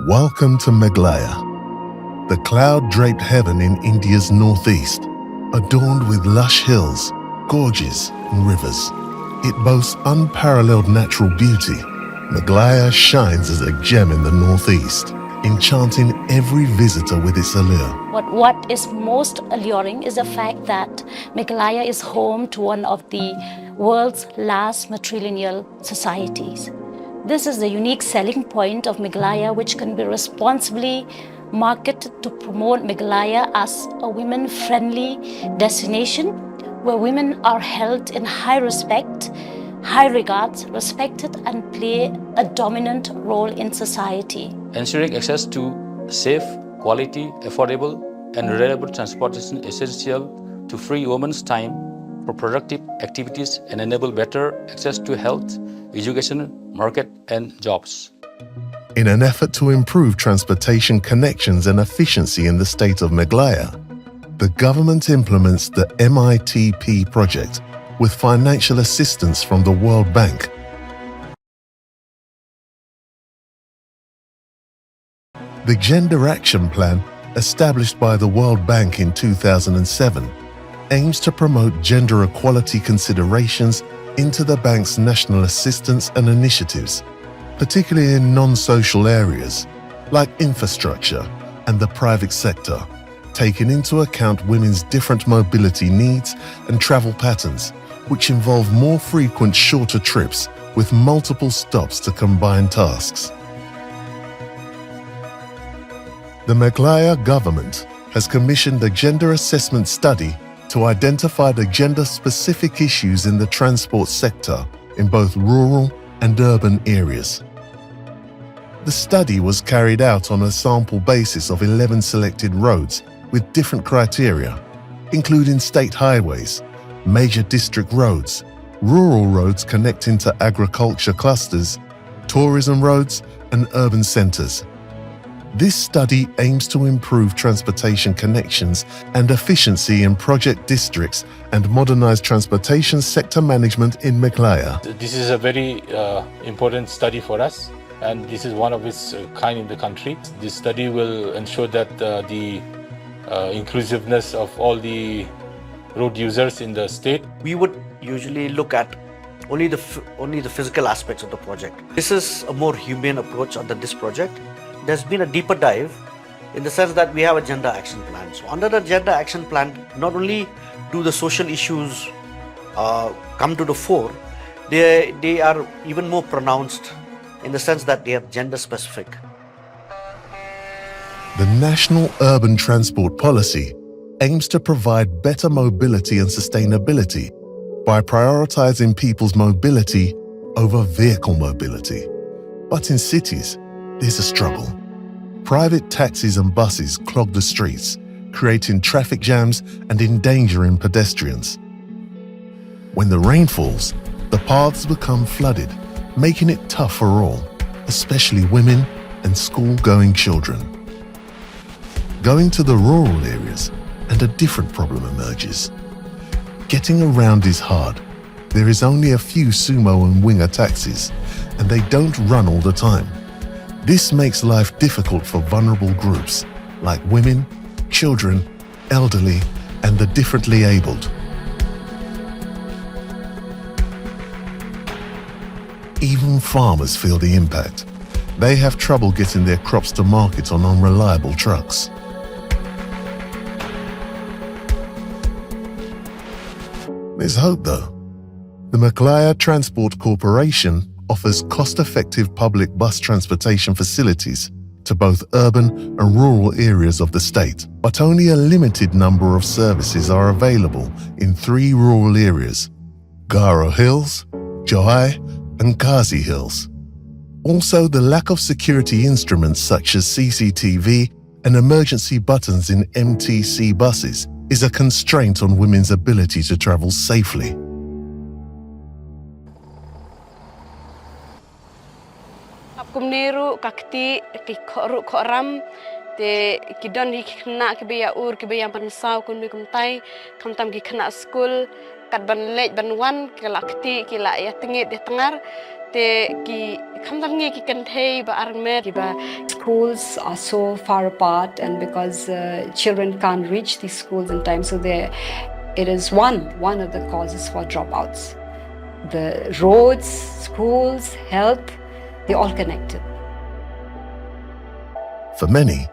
Welcome to Meghalaya, the cloud-draped heaven in India's northeast, adorned with lush hills, gorges and rivers. It boasts unparalleled natural beauty. Meghalaya shines as a gem in the northeast, enchanting every visitor with its allure. What is most alluring is the fact that Meghalaya is home to one of the world's last matrilineal societies. This is the unique selling point of Meghalaya, which can be responsibly marketed to promote Meghalaya as a women-friendly destination where women are held in high respect, high regard, respected, and play a dominant role in society. Ensuring access to safe, quality, affordable, and reliable transportation is essential to free women's time for productive activities and enable better access to health, education, market, and jobs. In an effort to improve transportation connections and efficiency in the state of Meghalaya, the government implements the MITP project with financial assistance from the World Bank. The Gender Action Plan, established by the World Bank in 2007, aims to promote gender equality considerations into the bank's national assistance and initiatives, particularly in non-social areas like infrastructure and the private sector, taking into account women's different mobility needs and travel patterns, which involve more frequent shorter trips with multiple stops to combine tasks. The Meghalaya government has commissioned a gender assessment study to identify the gender-specific issues in the transport sector in both rural and urban areas. The study was carried out on a sample basis of 11 selected roads with different criteria, including state highways, major district roads, rural roads connecting to agriculture clusters, tourism roads, and urban centres. This study aims to improve transportation connections and efficiency in project districts and modernize transportation sector management in Meghalaya. This is a very important study for us, and this is one of its kind in the country. This study will ensure that the inclusiveness of all the road users in the state. We would usually look at only the physical aspects of the project. This is a more humane approach under this project. There's been a deeper dive in the sense that we have a gender action plan. So under the gender action plan, not only do the social issues come to the fore, they are even more pronounced in the sense that they are gender specific. The National Urban Transport Policy aims to provide better mobility and sustainability by prioritizing people's mobility over vehicle mobility. But in cities, there's a struggle. Private taxis and buses clog the streets, creating traffic jams and endangering pedestrians. When the rain falls, the paths become flooded, making it tough for all, especially women and school-going children. Going to the rural areas, and a different problem emerges. Getting around is hard. There is only a few sumo and winger taxis, and they don't run all the time. This makes life difficult for vulnerable groups like women, children, elderly, and the differently abled. Even farmers feel the impact. They have trouble getting their crops to market on unreliable trucks. There's hope though. The Meghalaya Transport Corporation offers cost-effective public bus transportation facilities to both urban and rural areas of the state, but only a limited number of services are available in 3 rural areas: Garo Hills, Johai, and Kazi Hills. Also, the lack of security instruments such as CCTV and emergency buttons in MTC buses is a constraint on women's ability to travel safely. Kumneru kakti ki koram te kidon hikna kibaya ur kibaya pansau kun kumtai kamtam ki khna school kat ban lej ban wan kila kti kila ya tingit de tengar Schools are so far apart, and because children can't reach these schools in time, so it is one of the causes for dropouts. The roads, schools, health, they're all connected. For many,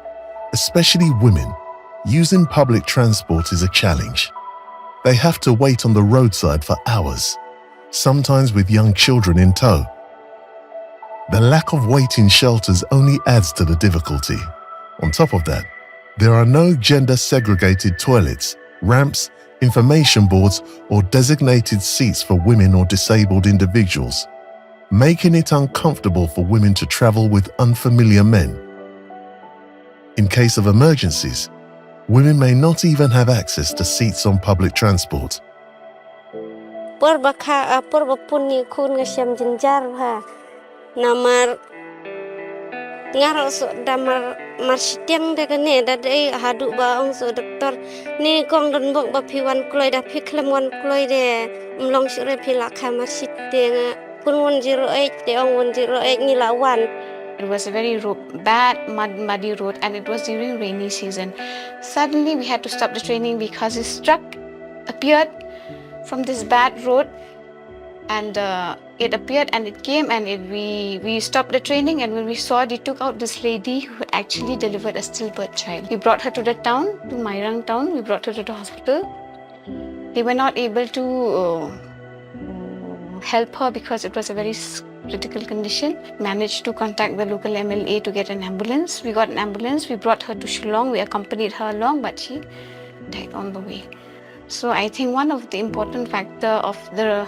especially women, using public transport is a challenge. They have to wait on the roadside for hours, sometimes with young children in tow. The lack of waiting shelters only adds to the difficulty. On top of that, there are no gender-segregated toilets, ramps, information boards, or designated seats for women or disabled individuals, making it uncomfortable for women to travel with unfamiliar men. In case of emergencies, women may not even have access to seats on public transport. Namar ngaro so damar marsytiang daga ne dadai hadu ba ong so doktor ni kong don bok ba piwan kloi da piklam wan kloi de mlong sire pila kha marsytiang pun 108 de ong 108 ni lawan. It was a very bad, muddy road, and it was during rainy season. Suddenly, we had to stop the training because this truck appeared from this bad road, and it appeared and it came, and we stopped the training. And when we saw it, it took out this lady who had actually delivered a stillbirth child. We brought her to the town, to Mairang town. We brought her to the hospital. They were not able to help her because it was a very critical condition. Managed to contact the local MLA to get an ambulance. We got an ambulance. We brought her to Shillong. We accompanied her along, but she died on the way. So I think one of the important factor of the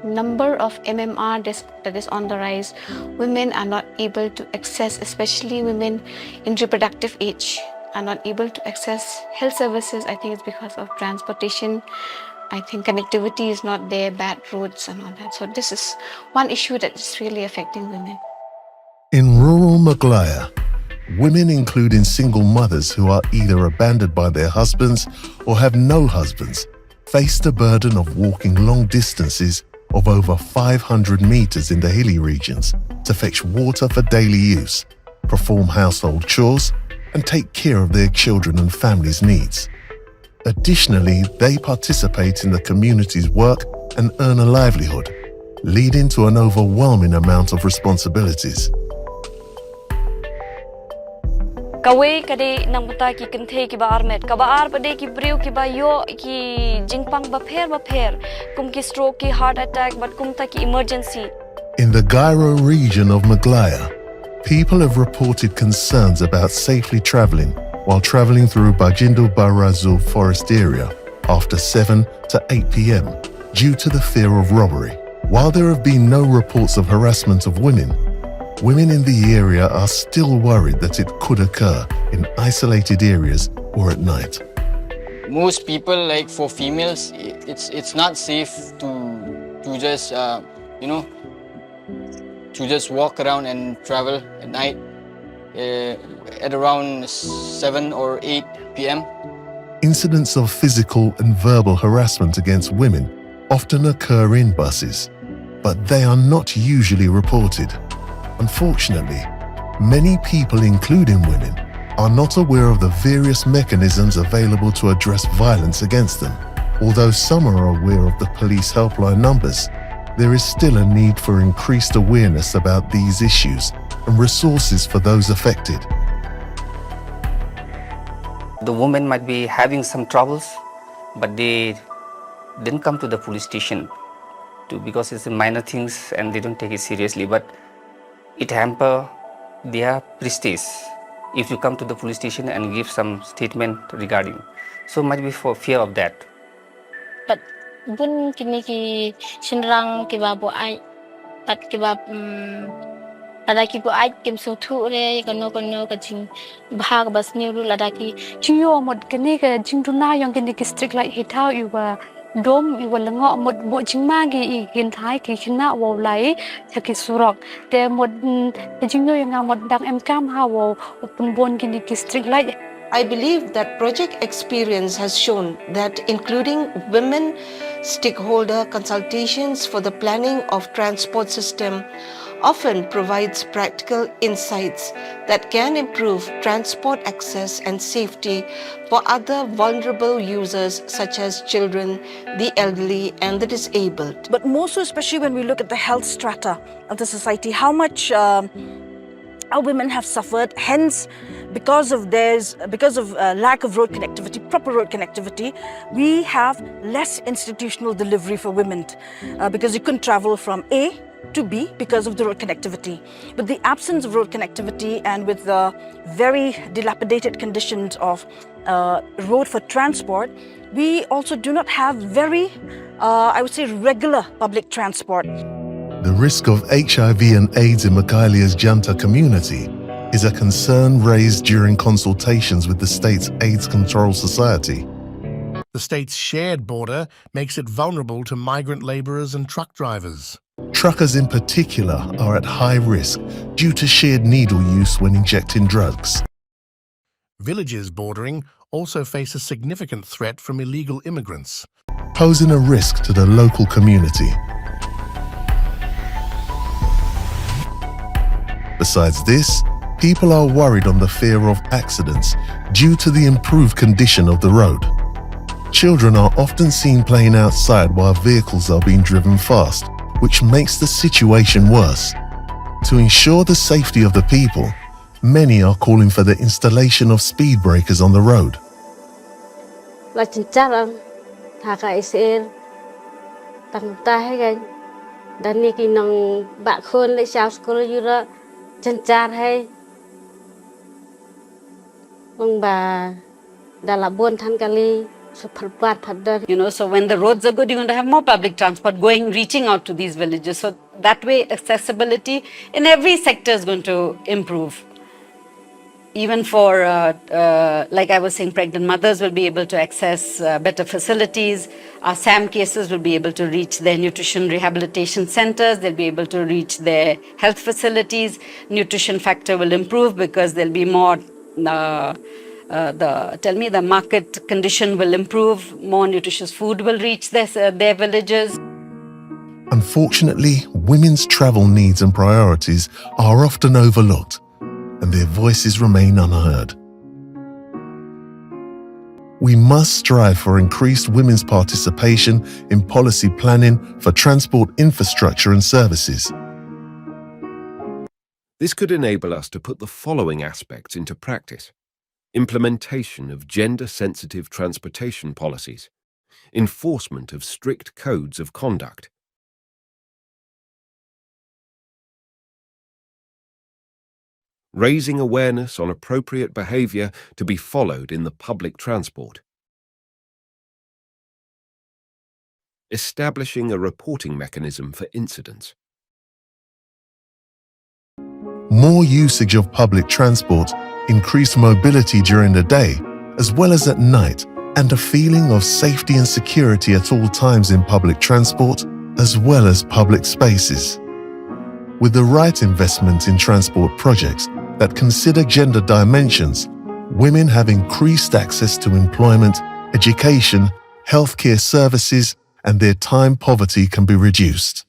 number of MMR that is on the rise, women are not able to access, especially women in reproductive age, are not able to access health services. I think it's because of transportation. I think connectivity is not there, bad roads and all that. So this is one issue that is really affecting women. In rural Meghalaya, women, including single mothers who are either abandoned by their husbands or have no husbands, face the burden of walking long distances of over 500 meters in the hilly regions to fetch water for daily use, perform household chores, and take care of their children and families' needs. Additionally, they participate in the community's work and earn a livelihood, leading to an overwhelming amount of responsibilities. Kawai kade nang buta ki kenthe ki ba armet ka ba ar pade ki briu ki ba yo ki jingpang ba pher kum ki stroke ki heart attack but kum ta ki emergency. In the Gairo region of Meghalaya, people have reported concerns about safely travelling while travelling through Bajindo Barazu forest area after 7 to 8 p.m. due to the fear of robbery. While there have been no reports of harassment of women in the area are still worried that it could occur in isolated areas or at night. Most people, like for females, it's not safe to just to just walk around and travel at night at around 7 or 8 p.m. Incidents of physical and verbal harassment against women often occur in buses, but they are not usually reported. Unfortunately, many people, including women, are not aware of the various mechanisms available to address violence against them. Although some are aware of the police helpline numbers, there is still a need for increased awareness about these issues and resources for those affected. The women might be having some troubles, but they didn't come to the police station because it's minor things and they don't take it seriously. But it hamper their prestige if you come to the police station and give some statement regarding. So might be for fear of that. But bun kini ki shinrang ki ba bo ai pat ki ba ladaki bo ai kim so thu re kono ka ching bhag bas ni ru ladaki Chiyo mod kene ka jingtuna yang kene ki strict like hitau iwa dom iwa lengo mod bo jingma gi I hin thai ki khina wo lai ki surok te mod jingyo yang mod dang em kam ha wo pun bon kene ki strict like. I believe that project experience has shown that including women stakeholder consultations for the planning of transport system often provides practical insights that can improve transport access and safety for other vulnerable users such as children, the elderly and the disabled. But more so, especially when we look at the health strata of the society, how much our women have suffered. Hence, because of lack of road connectivity, proper road connectivity, we have less institutional delivery for women because you couldn't travel from A to B because of the road connectivity. With the absence of road connectivity and with the very dilapidated conditions of road for transport, we also do not have very, I would say, regular public transport. The risk of HIV and AIDS in Michaelia's Janta community is a concern raised during consultations with the state's AIDS Control Society. The state's shared border makes it vulnerable to migrant labourers and truck drivers. Truckers in particular are at high risk due to shared needle use when injecting drugs. Villages bordering also face a significant threat from illegal immigrants, posing a risk to the local community. Besides this, people are worried on the fear of accidents due to the improved condition of the road. Children are often seen playing outside while vehicles are being driven fast, which makes the situation worse. To ensure the safety of the people, many are calling for the installation of speed breakers on the road. La cincaran, haka isir, tang tahe gan, dan ni kinong bakun le siap sekolah jura cincar hai, mong ba dalabun tan kali. You know, so when the roads are good, you're going to have more public transport reaching out to these villages. So that way, accessibility in every sector is going to improve. Even for, like I was saying, pregnant mothers will be able to access better facilities. Our SAM cases will be able to reach their nutrition rehabilitation centers. They'll be able to reach their health facilities. Nutrition factor will improve because there'll be more the market condition will improve, more nutritious food will reach their villages. Unfortunately, women's travel needs and priorities are often overlooked, and their voices remain unheard. We must strive for increased women's participation in policy planning for transport infrastructure and services. This could enable us to put the following aspects into practice: implementation of gender-sensitive transportation policies, enforcement of strict codes of conduct, raising awareness on appropriate behaviour to be followed in the public transport, establishing a reporting mechanism for incidents. More usage of public transport, increased mobility during the day, as well as at night, and a feeling of safety and security at all times in public transport, as well as public spaces. With the right investment in transport projects that consider gender dimensions, women have increased access to employment, education, healthcare services, and their time poverty can be reduced.